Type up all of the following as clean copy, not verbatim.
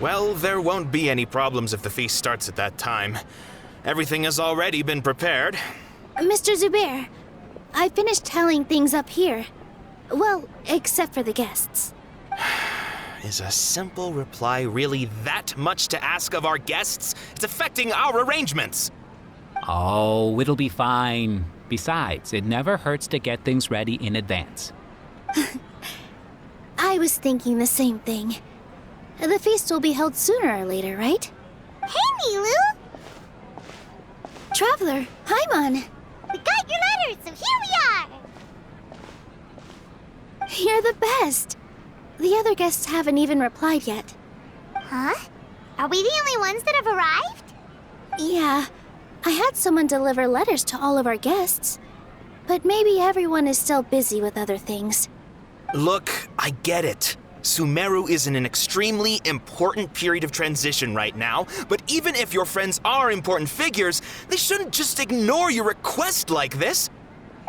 Well, there won't be any problems if the feast starts at that time. Everything has already been prepared. Mr. Zubair, I finished tallying things up here. Well, except for the guests. Is a simple reply really that much to ask of our guests? It's affecting our arrangements. Oh, it'll be fine. Besides, it never hurts to get things ready in advance. I was thinking the same thing. The feast will be held sooner or later, right? Hey, Nilu! Traveler, Paimon! We got your letters, so here we are! You're the best! The other guests haven't even replied yet. Huh? Are we the only ones that have arrived? Yeah, I had someone deliver letters to all of our guests. But maybe everyone is still busy with other things. Look, I get it. Sumeru is in an extremely important period of transition right now, but even if your friends are important figures, they shouldn't just ignore your request like this.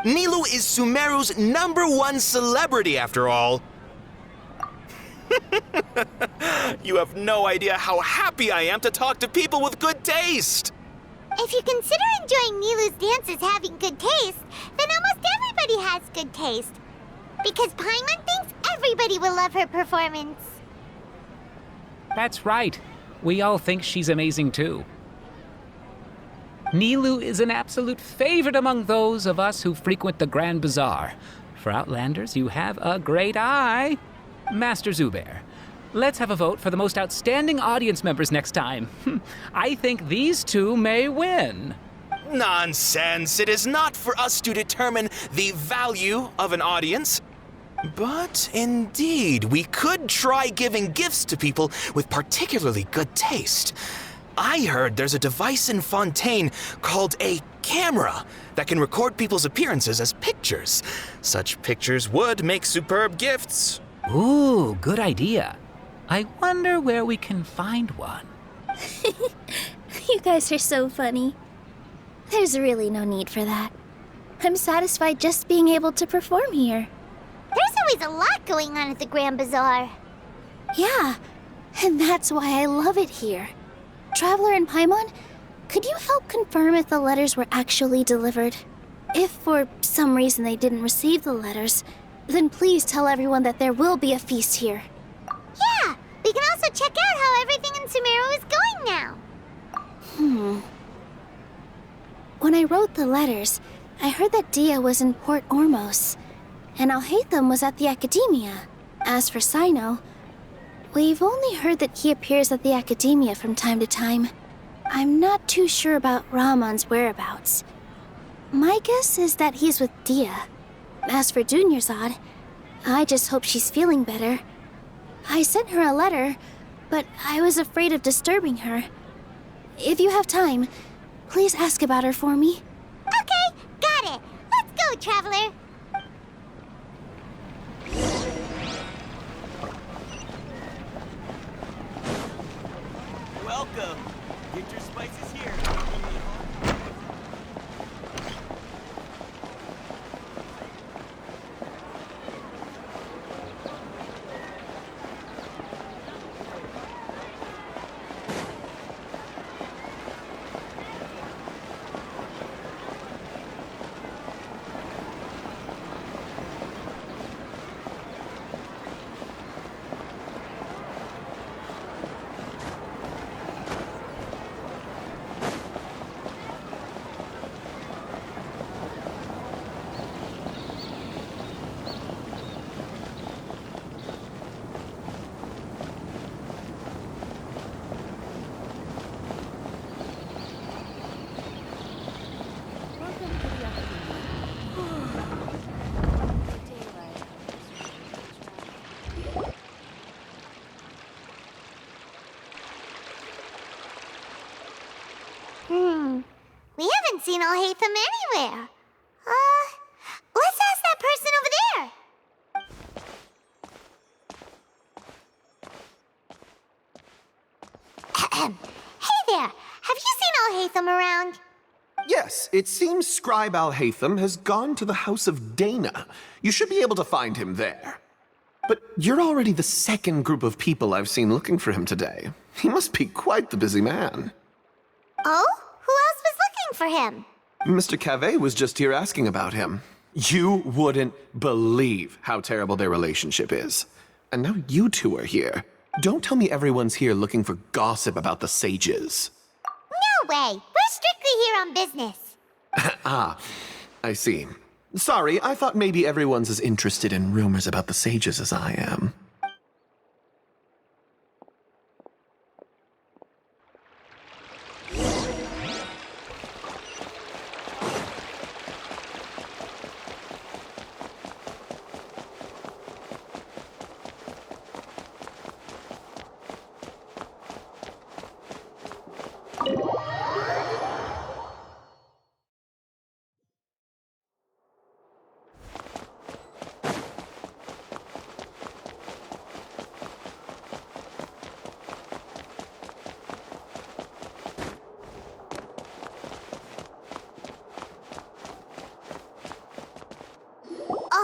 Nilu is Sumeru's #1 celebrity, after all. You have no idea how happy I am to talk to people with good taste. If you consider enjoying Nilu's dances having good taste, then almost everybody has good taste. Because Paimon thinks everybody will love her performance. That's right. We all think she's amazing too. Nilu is an absolute favorite among those of us who frequent the Grand Bazaar. For Outlanders, you have a great eye. Master Zubair, let's have a vote for the most outstanding audience members next time. I think these two may win. Nonsense. It is not for us to determine the value of an audience. But indeed, we could try giving gifts to people with particularly good taste. I heard there's a device in Fontaine called a camera that can record people's appearances as pictures. Such pictures would make superb gifts. Ooh, good idea. I wonder where we can find one. You guys are so funny. There's really no need for that. I'm satisfied just being able to perform here. There's always a lot going on at the Grand Bazaar. Yeah, and that's why I love it here. Traveler and Paimon, could you help confirm if the letters were actually delivered? If for some reason they didn't receive the letters, then please tell everyone that there will be a feast here. Yeah, we can also check out how everything in Sumeru is going now. When I wrote the letters, I heard that Dia was in Port Ormos, and Alhaitham was at the Academia. As for Sino, we've only heard that he appears at the Academia from time to time. I'm not too sure about Rahman's whereabouts. My guess is that he's with Dia. As for Dunyarzad, I just hope she's feeling better. I sent her a letter, but I was afraid of disturbing her. If you have time, please ask about her for me. Okay, got it. Let's go, Traveler. Welcome. Get your spices here. We haven't seen Alhaitham anywhere. Let's ask that person over there. Hey there, have you seen Alhaitham around? Yes, it seems Scribe Alhaitham has gone to the House of Dana. You should be able to find him there. But you're already the second group of people I've seen looking for him today. He must be quite the busy man. Oh? Who else was looking for him? Mr. Cavey was just here asking about him. You wouldn't believe how terrible their relationship is. And now you two are here. Don't tell me everyone's here looking for gossip about the sages. No way! We're strictly here on business. Ah, I see. Sorry, I thought maybe everyone's as interested in rumors about the sages as I am.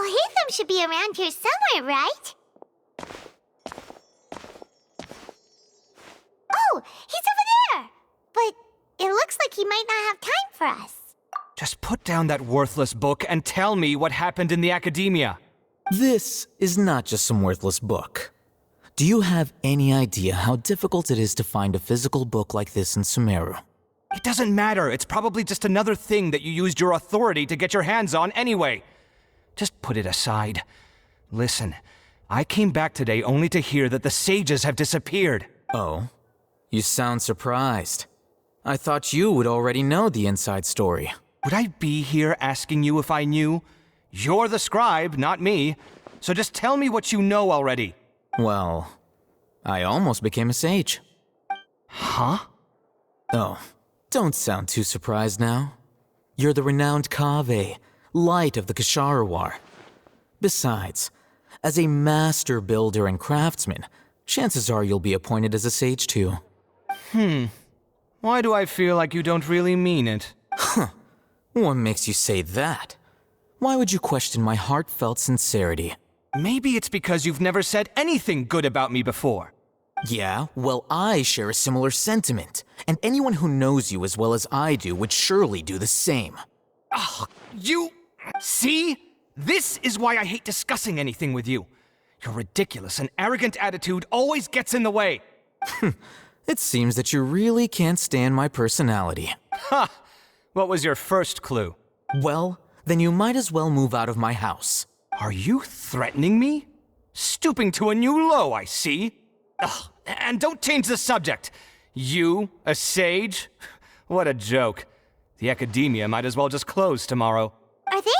Hatham should be around here somewhere, right? Oh, he's over there! But it looks like he might not have time for us. Just put down that worthless book and tell me what happened in the academia. This is not just some worthless book. Do you have any idea how difficult it is to find a physical book like this in Sumeru? It doesn't matter. It's probably just another thing that you used your authority to get your hands on anyway. Just put it aside. Listen, I came back today only to hear that the sages have disappeared. Oh? You sound surprised. I thought you would already know the inside story. Would I be here asking you if I knew? You're the scribe, not me. So just tell me what you know already. Well, I almost became a sage. Huh? Oh, don't sound too surprised now. You're the renowned Kaveh, light of the Ksharawar. Besides, as a master builder and craftsman, chances are you'll be appointed as a sage too. Why do I feel like you don't really mean it? What makes you say that? Why would you question my heartfelt sincerity? Maybe it's because you've never said anything good about me before. Yeah, well, I share a similar sentiment, and anyone who knows you as well as I do would surely do the same. You... See? This is why I hate discussing anything with you. Your ridiculous and arrogant attitude always gets in the way. It seems that you really can't stand my personality. Ha! What was your first clue? Well, then you might as well move out of my house. Are you threatening me? Stooping to a new low, I see. Ugh, and don't change the subject. You, a sage? What a joke. The academia might as well just close tomorrow. Are they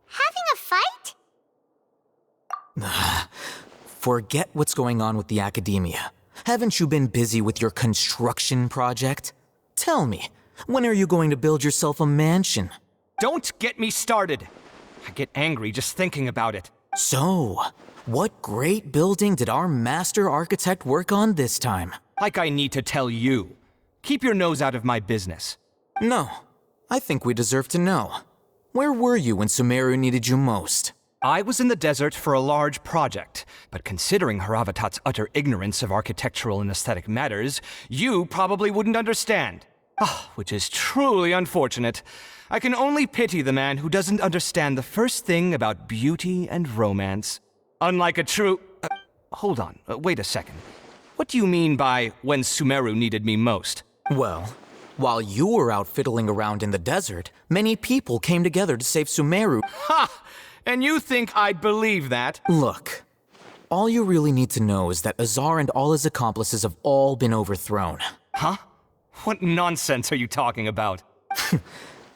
having a fight? Forget what's going on with the academia. Haven't you been busy with your construction project? Tell me, when are you going to build yourself a mansion? Don't get me started. I get angry just thinking about it. So, what great building did our master architect work on this time? Like I need to tell you. Keep your nose out of my business. No, I think we deserve to know. Where were you when Sumeru needed you most? I was in the desert for a large project, but considering Haravatat's utter ignorance of architectural and aesthetic matters, you probably wouldn't understand. Which is truly unfortunate. I can only pity the man who doesn't understand the first thing about beauty and romance. Unlike a true... hold on, wait a second. What do you mean by when Sumeru needed me most? Well, while you were out fiddling around in the desert, many people came together to save Sumeru. Ha! And you think I'd believe that? Look, all you really need to know is that Azar and all his accomplices have all been overthrown. Huh? What nonsense are you talking about?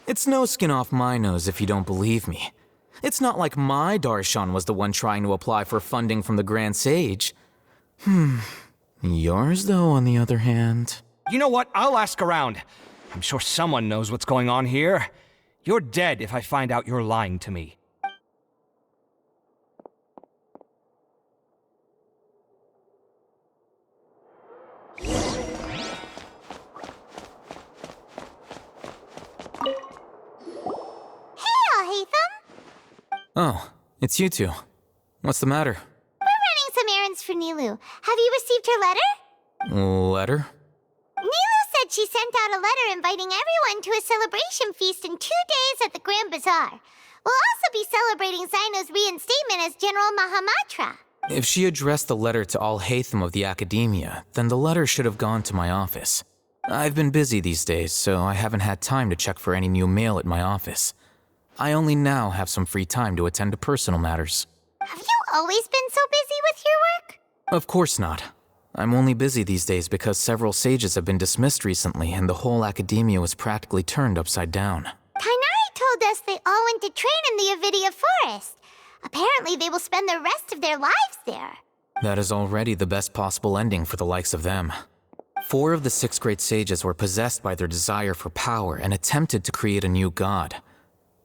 It's no skin off my nose if you don't believe me. It's not like my Darshan was the one trying to apply for funding from the Grand Sage. Yours, though, on the other hand... You know what? I'll ask around. I'm sure someone knows what's going on here. You're dead if I find out you're lying to me. Oh, it's you two. What's the matter? We're running some errands for Nilu. Have you received her letter? Letter? Nilu said she sent out a letter inviting everyone to a celebration feast in 2 days at the Grand Bazaar. We'll also be celebrating Zino's reinstatement as General Mahamatra. If she addressed the letter to all Hatham of the Academia, then the letter should have gone to my office. I've been busy these days, so I haven't had time to check for any new mail at my office. I only now have some free time to attend to personal matters. Have you always been so busy with your work? Of course not. I'm only busy these days because several sages have been dismissed recently and the whole Academia was practically turned upside down. Tainari told us they all went to train in the Avidia Forest. Apparently they will spend the rest of their lives there. That is already the best possible ending for the likes of them. 4 of the 6 great sages were possessed by their desire for power and attempted to create a new god.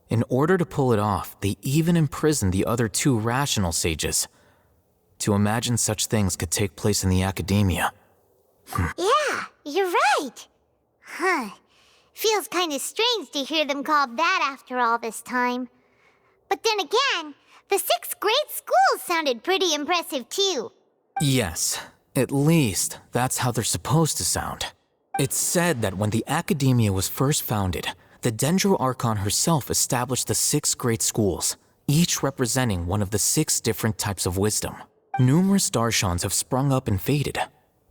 In order to pull it off, they even imprisoned the other 2 rational sages. To imagine such things could take place in the Academia. Yeah, you're right. Huh. Feels kind of strange to hear them called that after all this time. But then again, the 6 great schools sounded pretty impressive too. Yes, at least that's how they're supposed to sound. It's said that when the Academia was first founded, the Dendro Archon herself established the 6 great schools, each representing one of the 6 different types of wisdom. Numerous Darshans have sprung up and faded.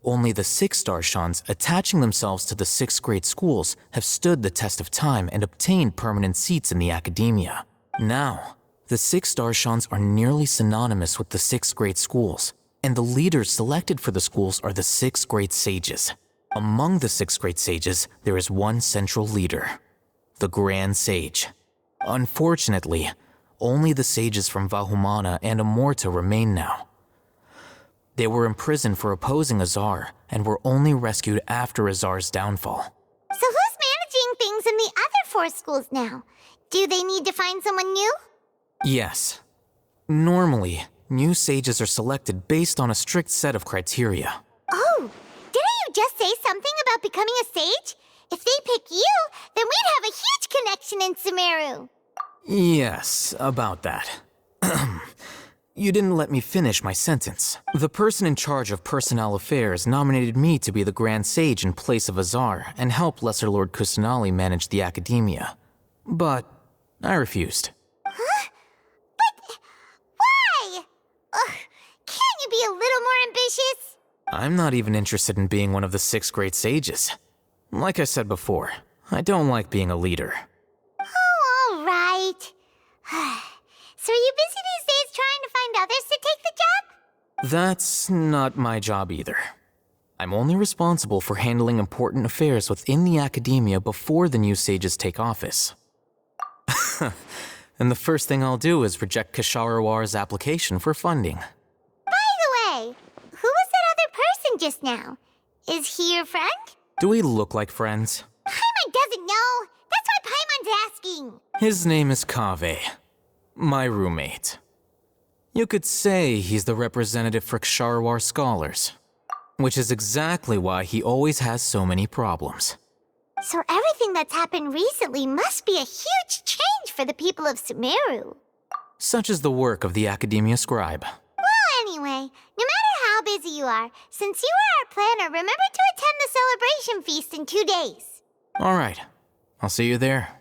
Only the 6 Darshans, attaching themselves to the 6 great schools, have stood the test of time and obtained permanent seats in the Academia. Now, the 6 Darshans are nearly synonymous with the 6 great schools, and the leaders selected for the schools are the 6 great sages. Among the 6 great sages, there is one central leader, the Grand Sage. Unfortunately, only the sages from Vahumana and Amorta remain now. They were imprisoned for opposing Azar and were only rescued after Azar's downfall. So who's managing things in the other 4 schools now? Do they need to find someone new? Yes. Normally, new sages are selected based on a strict set of criteria. Oh, didn't you just say something about becoming a sage? If they pick you, then we'd have a huge connection in Sumeru. Yes, about that. You didn't let me finish my sentence. The person in charge of personnel affairs nominated me to be the Grand Sage in place of Azar and help Lesser Lord Kusanali manage the Academia. But I refused. Huh? But why? Ugh, can't you be a little more ambitious? I'm not even interested in being one of the 6 great sages. Like I said before, I don't like being a leader. Oh, all right. So are you busy these days trying to find others to take the job? That's not my job either. I'm only responsible for handling important affairs within the Academia before the new sages take office. And the first thing I'll do is reject Kasharawar's application for funding. By the way, who was that other person just now? Is he your friend? Do we look like friends? Paimon doesn't know. That's why Paimon's asking. His name is Kaveh, my roommate. You could say he's the representative for Ksharawar scholars, which is exactly why he always has so many problems. So everything that's happened recently must be a huge change for the people of Sumeru. Such is the work of the Academia Scribe. Well, anyway, no matter how busy you are, since you are our planner, remember to attend the celebration feast in 2 days. All right, I'll see you there.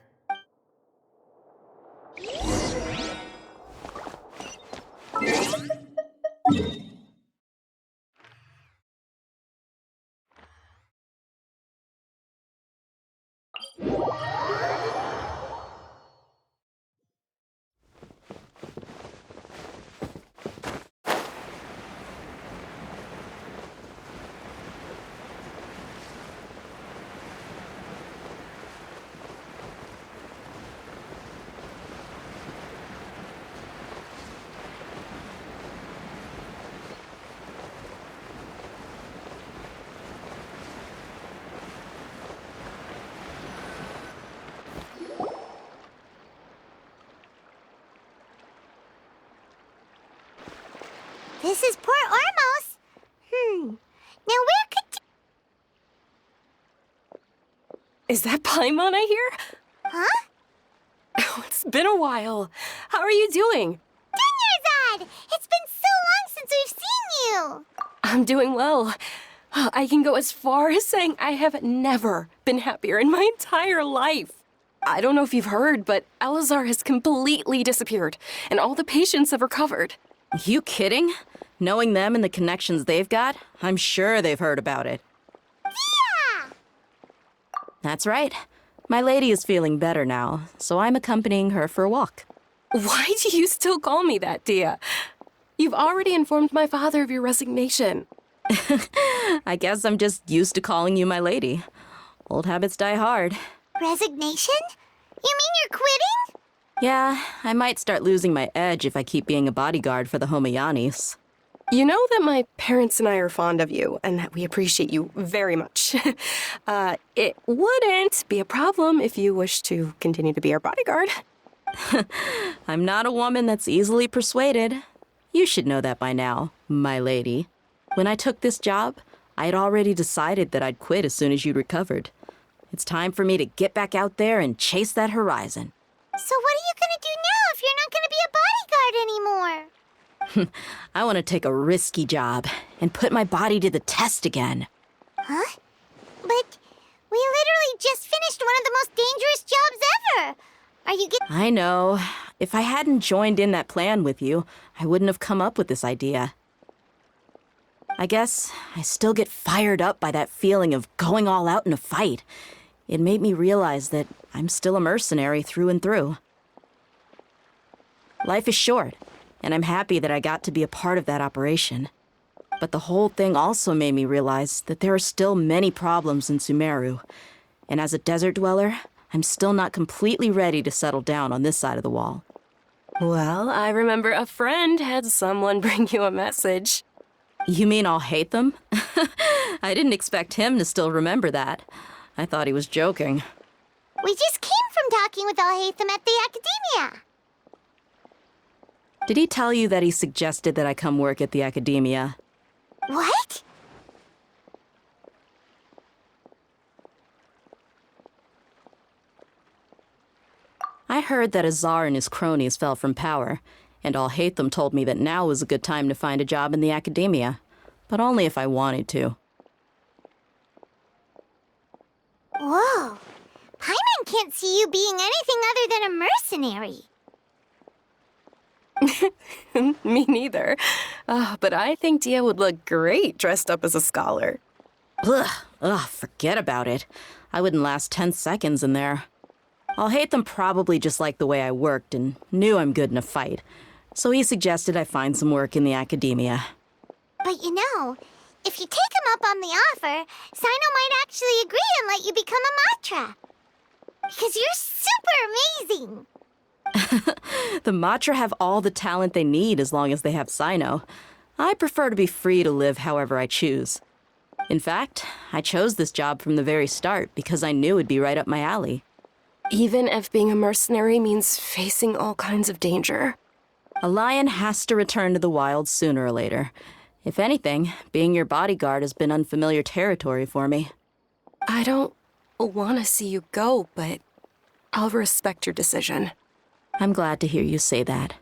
This is Port Ormos. Now where could... Is that Paimon I hear? Huh? Oh, it's been a while. How are you doing? Dinyarzad! It's been so long since we've seen you! I'm doing well. I can go as far as saying I have never been happier in my entire life. I don't know if you've heard, but Elazar has completely disappeared, and all the patients have recovered. You kidding? Knowing them and the connections they've got, I'm sure they've heard about it. Yeah! That's right. My lady is feeling better now, so I'm accompanying her for a walk. Why do you still call me that, Dia? You've already informed my father of your resignation. I guess I'm just used to calling you my lady. Old habits die hard. Resignation? You mean you're quitting? Yeah, I might start losing my edge if I keep being a bodyguard for the Homayanis. You know that my parents and I are fond of you, and that we appreciate you very much. It wouldn't be a problem if you wish to continue to be our bodyguard. I'm not a woman that's easily persuaded. You should know that by now, my lady. When I took this job, I had already decided that I'd quit as soon as you'd recovered. It's time for me to get back out there and chase that horizon. So what are you gonna do now if you're not gonna be a bodyguard anymore? I want to take a risky job and put my body to the test again. Huh? But we literally just finished one of the most dangerous jobs ever. Are you getting... I know. If I hadn't joined in that plan with you, I wouldn't have come up with this idea. I guess I still get fired up by that feeling of going all out in a fight. It made me realize that I'm still a mercenary through and through. Life is short, and I'm happy that I got to be a part of that operation. But the whole thing also made me realize that there are still many problems in Sumeru. And as a desert dweller, I'm still not completely ready to settle down on this side of the wall. Well, I remember a friend had someone bring you a message. You mean I'll hate them? I didn't expect him to still remember that. I thought he was joking. We just came from talking with Alhaitham at the Academia. Did he tell you that he suggested that I come work at the Academia? What? I heard that Azar and his cronies fell from power, and Alhaitham told me that now was a good time to find a job in the Academia, but only if I wanted to. Whoa. Paimon can't see you being anything other than a mercenary. Me neither. But I think Dia would look great dressed up as a scholar. Ugh, forget about it. I wouldn't last 10 seconds in there. Alhaitham probably just liked the way I worked and knew I'm good in a fight, so he suggested I find some work in the Academia. But you know, if you take him up on the offer, Sino might actually agree and let you become a Matra. Because you're super amazing. The Matra have all the talent they need as long as they have Sino. I prefer to be free to live however I choose. In fact, I chose this job from the very start because I knew it'd be right up my alley. Even if being a mercenary means facing all kinds of danger. A lion has to return to the wild sooner or later. If anything, being your bodyguard has been unfamiliar territory for me. I don't want to see you go, but I'll respect your decision. I'm glad to hear you say that.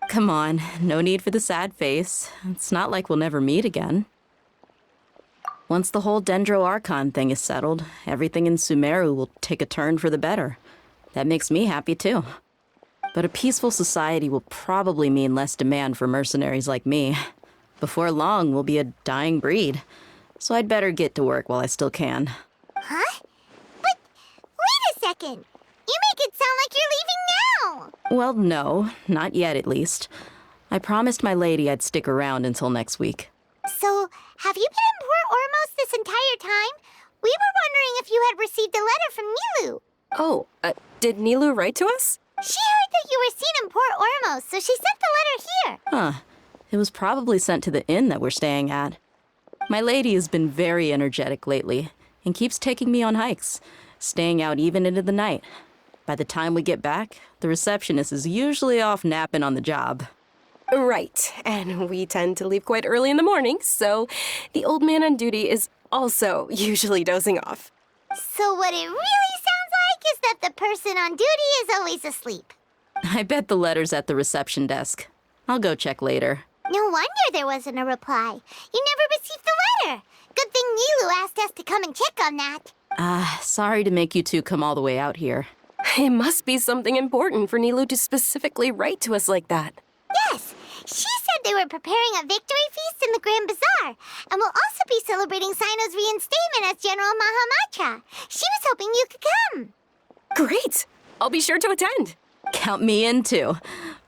Come on, no need for the sad face. It's not like we'll never meet again. Once the whole Dendro Archon thing is settled, everything in Sumeru will take a turn for the better. That makes me happy too. But a peaceful society will probably mean less demand for mercenaries like me. Before long, we'll be a dying breed. So I'd better get to work while I still can. Huh? But wait a second. You make it sound like you're leaving now. Well, no, not yet at least. I promised my lady I'd stick around until next week. So, have you been in Port Ormos this entire time? We were wondering if you had received a letter from Nilu. Oh, did Nilu write to us? She heard that you were seen in Port Ormos, so she sent the letter here. Huh. It was probably sent to the inn that we're staying at. My lady has been very energetic lately and keeps taking me on hikes, staying out even into the night. By the time we get back, the receptionist is usually off napping on the job. Right, and we tend to leave quite early in the morning, so the old man on duty is also usually dozing off. So what it really sounds like is that the person on duty is always asleep. I bet the letter's at the reception desk. I'll go check later. No wonder there wasn't a reply. You never received the letter. Good thing Nilu asked us to come and check on that. Sorry to make you two come all the way out here. It must be something important for Nilu to specifically write to us like that. Yes, she said they were preparing a victory feast in the Grand Bazaar, and will also be celebrating Sino's reinstatement as General Mahamatra. She was hoping you could come. Great! I'll be sure to attend. Count me in too.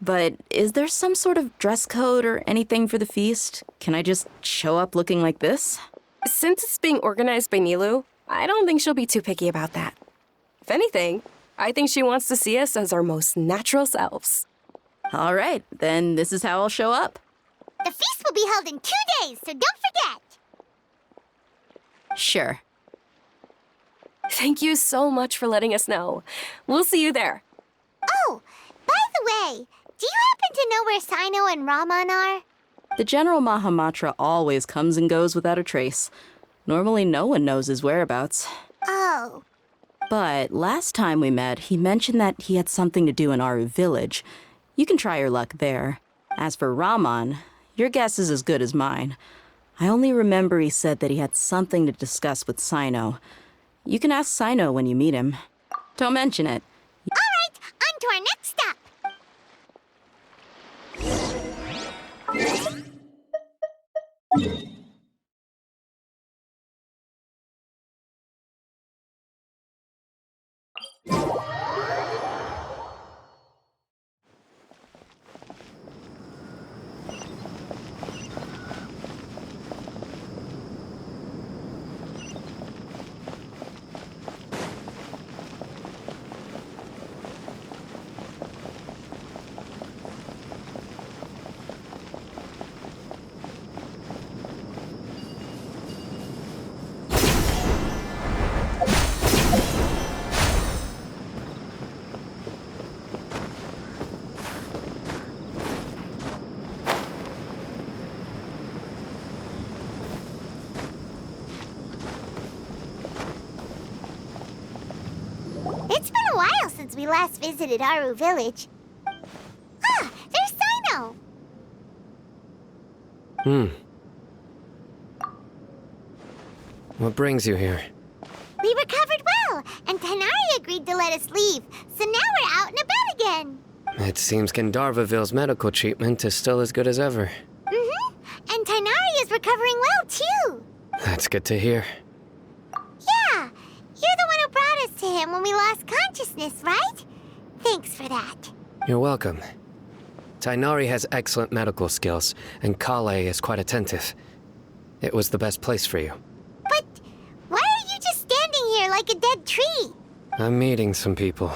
But is there some sort of dress code or anything for the feast? Can I just show up looking like this? Since it's being organized by Nilu, I don't think she'll be too picky about that. If anything, I think she wants to see us as our most natural selves. All right, then this is how I'll show up. The feast will be held in 2 days, so don't forget. Sure. Thank you so much for letting us know. We'll see you there. Oh, by the way, do you happen to know where Sino and Raman are? The General Mahamatra always comes and goes without a trace. Normally no one knows his whereabouts. Oh. But last time we met, he mentioned that he had something to do in Aru village. You can try your luck there. As for Raman, your guess is as good as mine. I only remember he said that he had something to discuss with Sino. You can ask Sino when you meet him. Don't mention it. All right, on to our next stop. It's been a while since we last visited Aru village. Ah, there's Sino! What brings you here? We recovered well, and Tanari agreed to let us leave, so now we're out and about again. It seems Gandharvaville's medical treatment is still as good as ever. Mm-hmm, and Tanari is recovering well, too. That's good to hear. Yeah, you're the one who brought us to him when we lost consciousness, right? Thanks for that. You're welcome. Tainari has excellent medical skills, and Kale is quite attentive. It was the best place for you. But why are you just standing here like a dead tree? I'm meeting some people.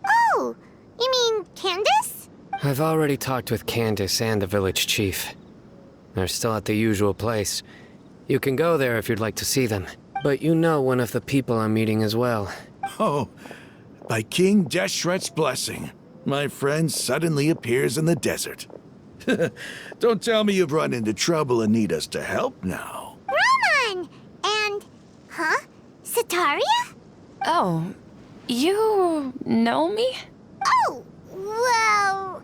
Oh, you mean Candace? I've already talked with Candace and the village chief. They're still at the usual place. You can go there if you'd like to see them. But you know one of the people I'm meeting as well. Oh, by King Deshret's blessing, my friend suddenly appears in the desert. Don't tell me you've run into trouble and need us to help now. Raman! And... huh? Sataria? Oh, you know me? Oh, well,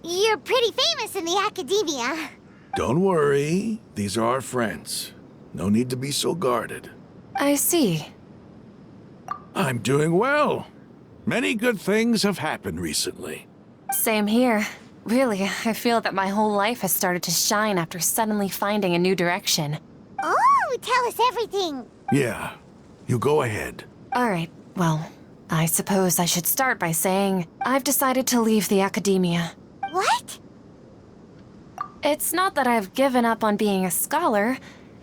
you're pretty famous in the academia. Don't worry, these are our friends. No need to be so guarded. I see. I'm doing well. Many good things have happened recently. Same here. Really, I feel that my whole life has started to shine after suddenly finding a new direction. Oh, tell us everything. Yeah, you go ahead. All right, well, I suppose I should start by saying I've decided to leave the academia. What? It's not that I've given up on being a scholar.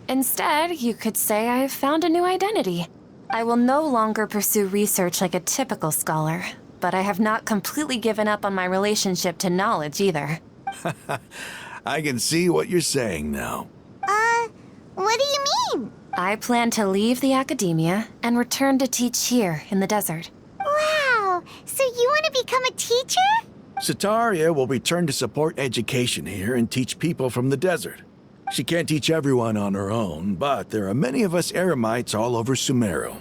Instead, you could say I've found a new identity. I will no longer pursue research like a typical scholar, but I have not completely given up on my relationship to knowledge either. I can see what you're saying now. What do you mean? I plan to leave the academia and return to teach here in the desert. Wow, so you want to become a teacher? Sataria will return to support education here and teach people from the desert. She can't teach everyone on her own, but there are many of us eremites all over Sumeru.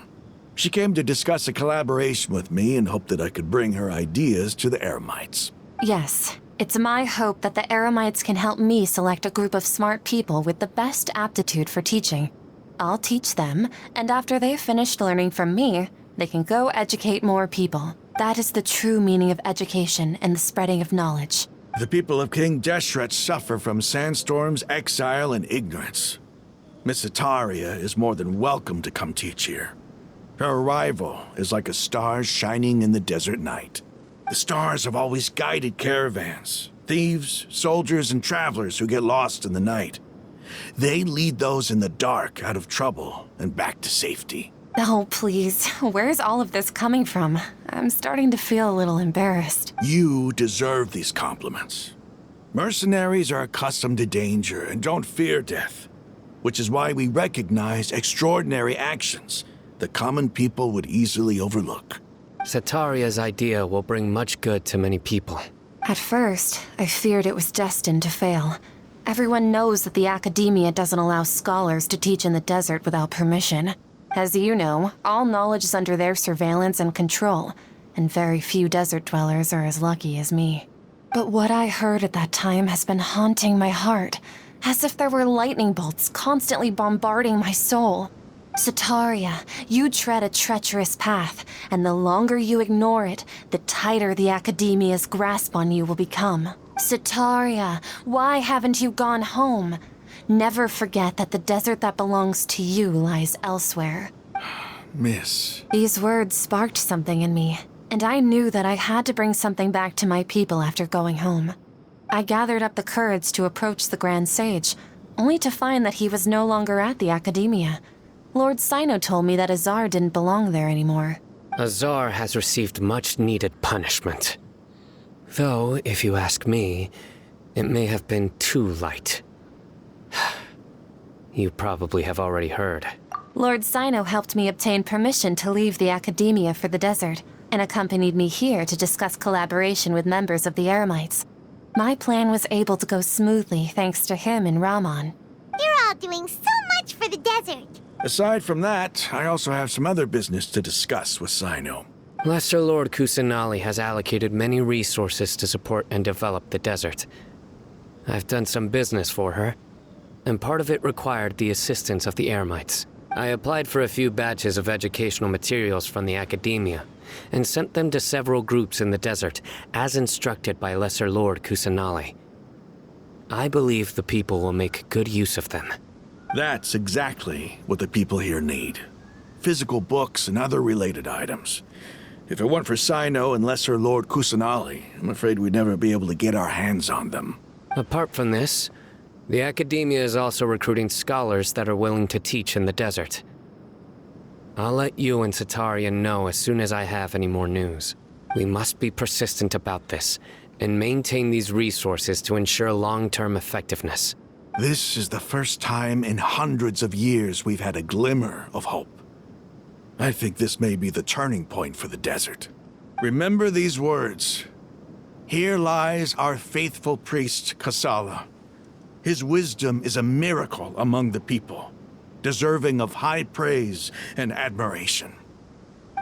She came to discuss a collaboration with me and hoped that I could bring her ideas to the eremites. Yes, It's my hope that the Eremites can help me select a group of smart people with the best aptitude for teaching. I'll teach them, and after they've finished learning from me, they can go educate more people. That is the true meaning of education and the spreading of knowledge. The people of King Deshret suffer from sandstorms, exile, and ignorance. Miss Itaria is more than welcome to come teach here. Her arrival is like a star shining in the desert night. The stars have always guided caravans, thieves, soldiers, and travelers who get lost in the night. They lead those in the dark out of trouble and back to safety. Oh, please. Where's all of this coming from? I'm starting to feel a little embarrassed. You deserve these compliments. Mercenaries are accustomed to danger and don't fear death, which is why we recognize extraordinary actions that common people would easily overlook. Setaria's idea will bring much good to many people. At first, I feared it was destined to fail. Everyone knows that the Academia doesn't allow scholars to teach in the desert without permission. As you know, all knowledge is under their surveillance and control, and very few desert dwellers are as lucky as me. But what I heard at that time has been haunting my heart, as if there were lightning bolts constantly bombarding my soul. Setaria, you tread a treacherous path, and the longer you ignore it, the tighter the Academia's grasp on you will become. Setaria, why haven't you gone home? Never forget that the desert that belongs to you lies elsewhere. Miss. These words sparked something in me, and I knew that I had to bring something back to my people after going home. I gathered up the courage to approach the Grand Sage, only to find that he was no longer at the Academia. Lord Sino told me that Azar didn't belong there anymore. Azar has received much-needed punishment. Though, if you ask me, it may have been too light. You probably have already heard. Lord Sino helped me obtain permission to leave the Academia for the desert, and accompanied me here to discuss collaboration with members of the Eremites. My plan was able to go smoothly thanks to him and Rahman. You're all doing so much for the desert. Aside from that, I also have some other business to discuss with Sino. Lesser Lord Kusanali has allocated many resources to support and develop the desert. I've done some business for her, and part of it required the assistance of the Eremites. I applied for a few batches of educational materials from the Academia, and sent them to several groups in the desert, as instructed by Lesser Lord Kusanali. I believe the people will make good use of them. That's exactly what the people here need. Physical books and other related items. If it weren't for Sino and Lesser Lord Kusanali, I'm afraid we'd never be able to get our hands on them. Apart from this, the Academia is also recruiting scholars that are willing to teach in the desert. I'll let you and Setaria know as soon as I have any more news. We must be persistent about this, and maintain these resources to ensure long-term effectiveness. This is the first time in hundreds of years we've had a glimmer of hope. I think this may be the turning point for the desert. Remember these words. Here lies our faithful priest, Kasala. His wisdom is a miracle among the people, deserving of high praise and admiration.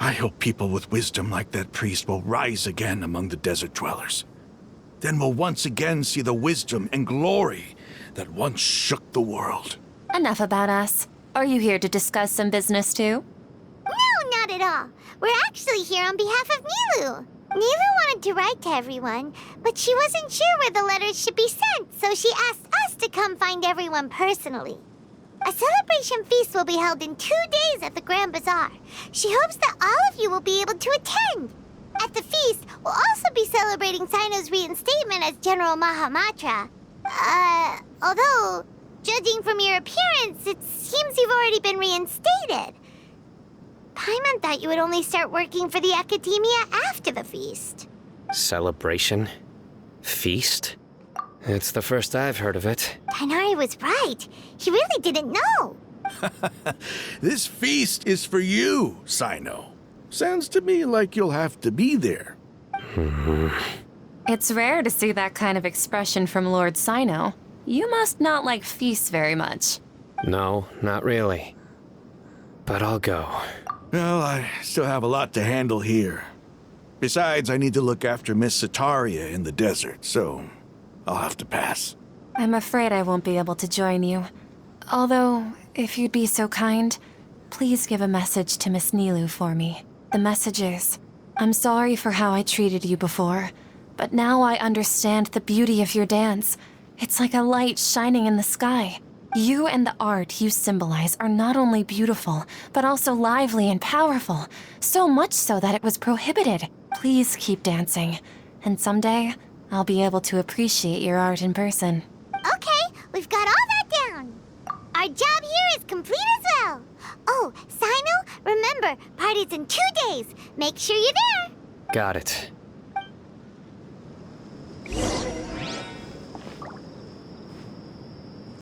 I hope people with wisdom like that priest will rise again among the desert dwellers. Then we'll once again see the wisdom and glory that once shook the world. Enough about us. Are you here to discuss some business too? No, not at all. We're actually here on behalf of Milu. Nilu wanted to write to everyone, but she wasn't sure where the letters should be sent, so she asked us to come find everyone personally. A celebration feast will be held in 2 days at the Grand Bazaar. She hopes that all of you will be able to attend. At the feast, we'll also be celebrating Sino's reinstatement as General Mahamatra. Although, judging from your appearance, it seems you've already been reinstated. Paimon thought you would only start working for the Academia after the feast. Celebration? Feast? It's the first I've heard of it. Tainari was right. He really didn't know. This feast is for you, Sino. Sounds to me like you'll have to be there. It's rare to see that kind of expression from Lord Sino. You must not like feasts very much. No, not really. But I'll go. Well, I still have a lot to handle here. Besides, I need to look after Miss Sataria in the desert, so I'll have to pass. I'm afraid I won't be able to join you. Although, if you'd be so kind, please give a message to Miss Nilu for me. The message is, I'm sorry for how I treated you before, but now I understand the beauty of your dance. It's like a light shining in the sky. You and the art you symbolize are not only beautiful, but also lively and powerful, so much so that it was prohibited. Please keep dancing, and someday, I'll be able to appreciate your art in person. Okay, we've got all that down. Our job here is complete as well. Oh, Sino, remember, party's in 2 days. Make sure you're there. Got it.